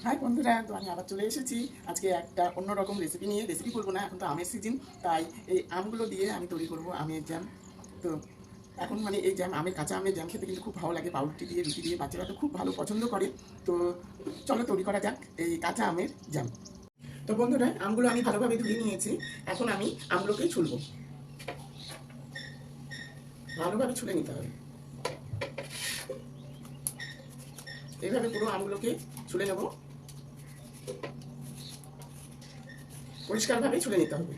High বন্ধুরা, তো আমি আবার চলে এসেছি আজকে একটা অন্যরকম রেসিপি নিয়ে। রেসিপি করবো না, এখন তো আমের সিজন, তাই এই আমগুলো দিয়ে আমি তৈরি করবো আমের জ্যাম। তো এখন মানে এই জ্যাম, কাঁচা আমের জ্যাম খেতে কিন্তু খুব ভালো লাগে, পাউরুটি দিয়ে, রুটি দিয়ে, বাচ্চারা তো খুব ভালো পছন্দ করে। তো চলো তৈরি করা যাক এই কাঁচা আমের জ্যাম। তো বন্ধুরা, আমগুলো আমি ভালোভাবে ধুয়ে নিয়েছি। এখন আমি আমগুলোকে ছুলবো, ভালোভাবে ছুলে নিতে হবে। এইভাবে পুরো আমগুলোকে ছুলে নেব, পরিষ্কারভাবে ছুলে নিতে হবে।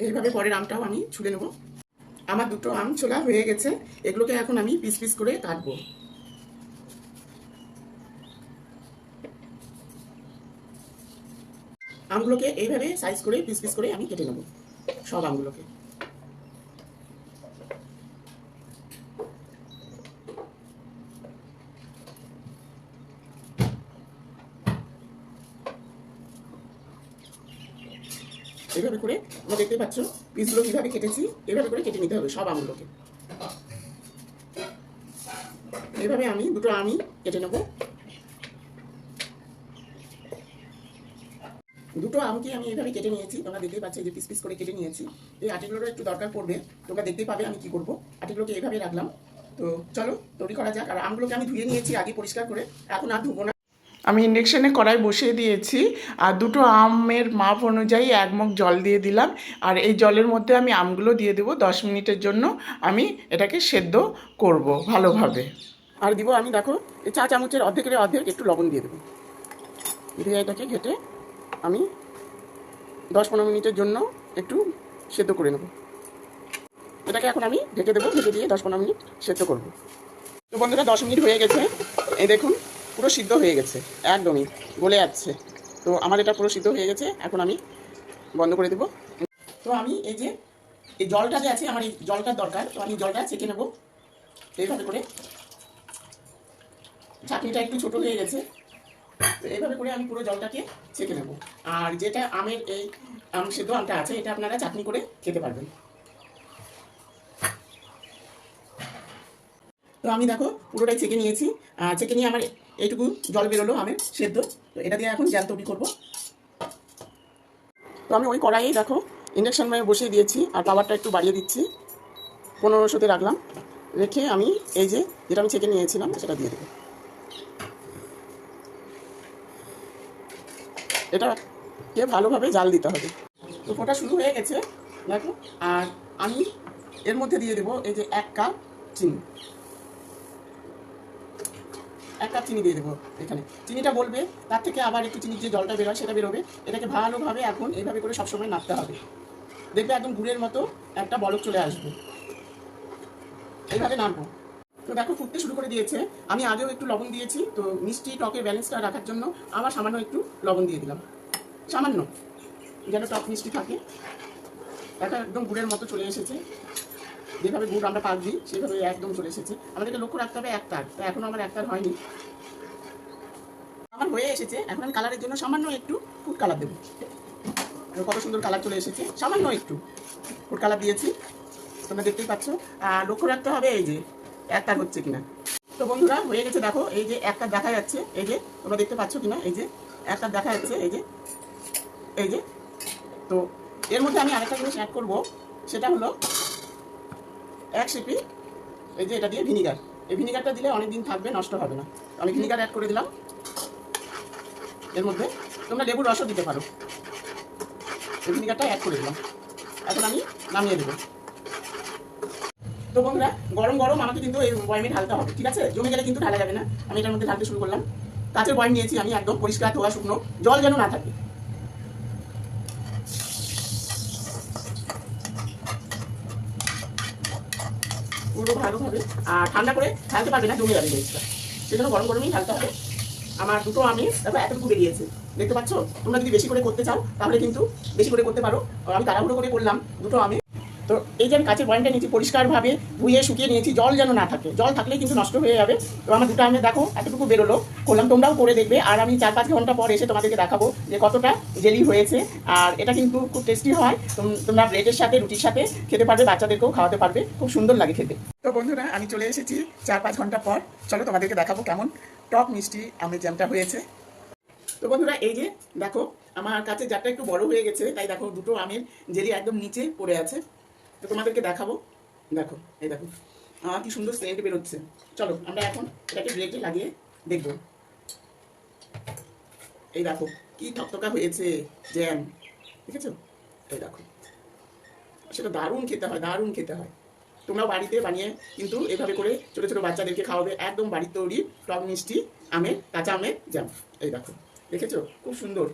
এইভাবে পরের আমটাও আমি ছুলে নেব। আমার দুটো আম ছোলা হয়ে গেছে, এগুলোকে এখন আমি পিস পিস করে কাটবো। আমগুলোকে এইভাবে সাইজ করে পিস পিস করে আমি কেটে নেব, সব আমগুলোকে। এইভাবে করে তোমরা দেখতে পাচ্ছ পিসগুলো কিভাবে কেটেছি, এইভাবে করে কেটে নিতে হবে সব আমগুলোকে। এইভাবে আমি দুটো আমই কেটে নেব। দুটো আমকে আমি এইভাবে কেটে নিয়েছি, তোমরা দেখতেই পাচ্ছ যে পিস পিস করে কেটে নিয়েছি। এই আটিগুলোরও একটু দরকার পড়বে, তোমরা দেখতেই পাবে আমি কি করব। আটিগুলোকে এইভাবে রাখলাম। তো চলো তৈরি করা যাক। আর আমগুলোকে আমি ধুয়ে নিয়েছি আগে পরিষ্কার করে, এখন আর ধুবো না। আমি ইন্ডাকশানে কড়াই বসিয়ে দিয়েছি, আর দুটো আমের মাপ অনুযায়ী 1 মগ জল দিয়ে দিলাম। আর এই জলের মধ্যে আমি আমগুলো দিয়ে দেবো। 10 মিনিটের জন্য আমি এটাকে সেদ্ধ করব ভালোভাবে। আর দিব আমি, দেখো, এই চা চামচের অর্ধেকের অর্ধেক একটু লবণ দিয়ে দেবো। দিয়ে এটাকে ঘেটে আমি 10-15 মিনিটের জন্য একটু সেদ্ধ করে নেব। এটাকে এখন আমি ঢেকে দেবো, ঢেকে দিয়ে 10-15 মিনিট সেদ্ধ করব। তো বন্ধুরা, 10 মিনিট হয়ে গেছে। এই দেখুন পুরো সিদ্ধ হয়ে গেছে, একদমই গলে যাচ্ছে। তো আমার এটা পুরো সিদ্ধ হয়ে গেছে, এখন আমি বন্ধ করে দেবো। তো আমি এই যে এই জলটা যে আছে, আমার এই জলটার দরকার, তো আমি জলটা ছেঁকে নেব এইভাবে করে। চাটনিটা একটু ছোট হয়ে গেছে, তো এইভাবে করে আমি পুরো জলটাকে ছেঁকে নেব। আর যেটা আমের এই আম সেদ্ধ আমটা আছে, এটা আপনারা চাটনি করে খেতে পারবেন। তো আমি দেখো পুরোটাই ছেঁকে নিয়েছি। ছেঁকে নিয়ে আমার এইটুকু জল বেরোলো আমের সেদ্ধ। তো এটা দিয়ে এখন জ্যাম তৈরি করবো। তো আমি ওই কড়াইয়ে দেখো ইন্ডাকশন বসিয়ে দিয়েছি, আর পাওয়ারটা একটু বাড়িয়ে দিচ্ছি। 1500-তে রাখলাম, রেখে আমি এই যে যেটা আমি ছেঁকে নিয়েছিলাম সেটা দিয়ে দেবো। এটাকে ভালোভাবে জাল দিতে হবে। তো ফোটা শুরু হয়ে গেছে দেখো। আর আমি এর মধ্যে দিয়ে দেবো এই যে 1 কাপ চিনি। 1 কাপ চিনি দিয়ে দেবো এখানে। চিনিটা বলবে, তার থেকে আবার একটু চিনির যে জলটা বেরোয় সেটা বেরোবে। এটাকে ভালোভাবে এখন এইভাবে করে সবসময় নাড়তে হবে। দেখবে একদম গুড়ের মতো একটা বলক চলে আসবে, এইভাবে নাড়বো। তো দেখো ফুটতে শুরু করে দিয়েছে। আমি আগেও একটু লবণ দিয়েছি, তো মিষ্টি টকের ব্যালেন্সটা রাখার জন্য আবার সামান্য একটু লবণ দিয়ে দিলাম, সামান্য, যেন টক মিষ্টি থাকে। দেখো একদম গুড়ের মতো চলে এসেছে, যেভাবে গুড় আমরা পাক দিই সেভাবে একদম চলে এসেছে। আমাদেরকে লক্ষ্য রাখতে হবে 1 তার, তো এখনো আমার 1 তার হয়নি। আমার হয়ে এসেছে, এখন আমি কালারের জন্য সামান্য একটু ফুড কালার দেবো। কত সুন্দর কালার চলে এসেছে, সামান্য একটু ফুড কালার দিয়েছি, তোমরা দেখতেই পাচ্ছ। আর লক্ষ্য রাখতে হবে এই যে 1 তার হচ্ছে কিনা। তো বন্ধুরা হয়ে গেছে, দেখো এই যে 1 তার দেখা যাচ্ছে, এই যে তোমরা দেখতে পাচ্ছ কিনা, এই যে 1 তার দেখা যাচ্ছে, এই যে এই যে। তো এর মধ্যে আমি আরেকটা জিনিস অ্যাড করবো, সেটা হলো 1 সিপি এই যে এটা দিয়ে ভিনিগার। এই ভিনিগারটা দিলে অনেক দিন থাকবে, নষ্ট হবে না। আমি ভিনিগার অ্যাড করে দিলাম এর মধ্যে। তোমরা লেবুর রসও দিতে পারো। এই ভিনিগারটা অ্যাড করে দিলাম, এখন আমি নামিয়ে দেবো। তো বন্ধুরা, গরম গরম আমাকে কিন্তু এই বয়মে ঢালতে হবে, ঠিক আছে? জমে গেলে কিন্তু ঢালা যাবে না। আমি এটার মধ্যে ঢালতে শুরু করলাম। কাঁচের বয়ম নিয়েছি আমি, একদম পরিষ্কার ধোয়া শুকনো, জল যেন না থাকে। পুরো ভালোভাবে, আর ঠান্ডা করে ঢালতে পারবে না, জমে যাবে জিনিসটা, সেজন্য গরম গরমই ঢালতে হবে। আমার দুটো আমি দেখো এতটুকু বেরিয়েছে, দেখতে পাচ্ছ? তোমরা যদি বেশি করে করতে চাও তাহলে কিন্তু বেশি করে করতে পারো। আমি তাড়াহুড়ো করে করলাম দুটো আমি। তো এই যে আমি কাঁচের বয়ামটা নিয়েছি, পরিষ্কারভাবে ধুয়ে শুকিয়ে নিয়েছি, জল যেন না থাকে, জল থাকলে কিন্তু নষ্ট হয়ে যাবে। তো আমার দুটো আমি দেখো এতটুকু বেরোলো, করলাম, তোমরাও করে দেখবে। আর আমি 4-5 ঘন্টা পর এসে তোমাদেরকে দেখাবো যে কতটা জেলি হয়েছে। আর এটা কিন্তু খুব টেস্টি হয়, তোমরা ব্রেডের সাথে, রুটির সাথে খেতে পারবে, বাচ্চাদেরকেও খাওয়াতে পারবে, খুব সুন্দর লাগে খেতে। তো বন্ধুরা, আমি চলে এসেছি 4-5 ঘন্টা পর। চলো তোমাদেরকে দেখাবো কেমন টক মিষ্টি আমের জ্যামটা হয়েছে। তো বন্ধুরা এই যে দেখো আমার কাছে জারটা একটু বড় হয়ে গেছে, তাই দেখো দুটো আমের জেলি একদম নিচে পড়ে আছে। তো তোমাদেরকে দেখাবো, দেখো এই দেখো কি সুন্দর সেন্ট বেরোচ্ছে। চলো আমরা এখন এটাকে ব্লেডে লাগিয়ে দেখবো। এই দেখো কি থকথকা হয়েছে জ্যাম, দেখেছো? এই দেখো সেটা দারুণ খেতে হয়, দারুণ খেতে হয়। তোমরাও বাড়িতে বানিয়ে কিন্তু এভাবে করে ছোট ছোট বাচ্চাদেরকে খাওয়াবে, একদম বাড়ির তৈরি টক মিষ্টি আমের, কাঁচা আমের জ্যাম। এই দেখো দেখেছো খুব সুন্দর।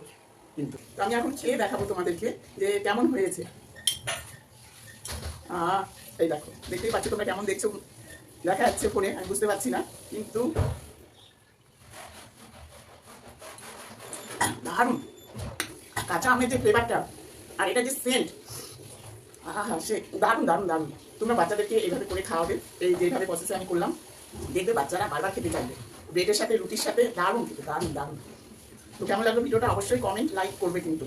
কিন্তু তো আমি এখন খেয়ে দেখাবো তোমাদেরকে যে কেমন হয়েছে। এই দেখো দেখতেই পাচ্ছ, তোমরা কেমন দেখছো দেখা যাচ্ছে ফোনে, আমি বুঝতে পারছি না, কিন্তু দারুণ কাঁচা আমের যে ফ্লেভারটা আর এটা যে সেন্ট, সে দারুণ দারুণ দারুণ। তোমরা বাচ্চাদেরকে এইভাবে করে খাওয়াবে, এই যেভাবে প্রসেসে আমি করলাম, দেখবে বাচ্চারা বারবার খেতে চাইবে। ব্রেডের সাথে রুটির সাথে দারুণ খেতে, দারুণ দারুণ। তো কেমন লাগলো ভিডিওটা অবশ্যই কমেন্ট লাইক করবে কিন্তু।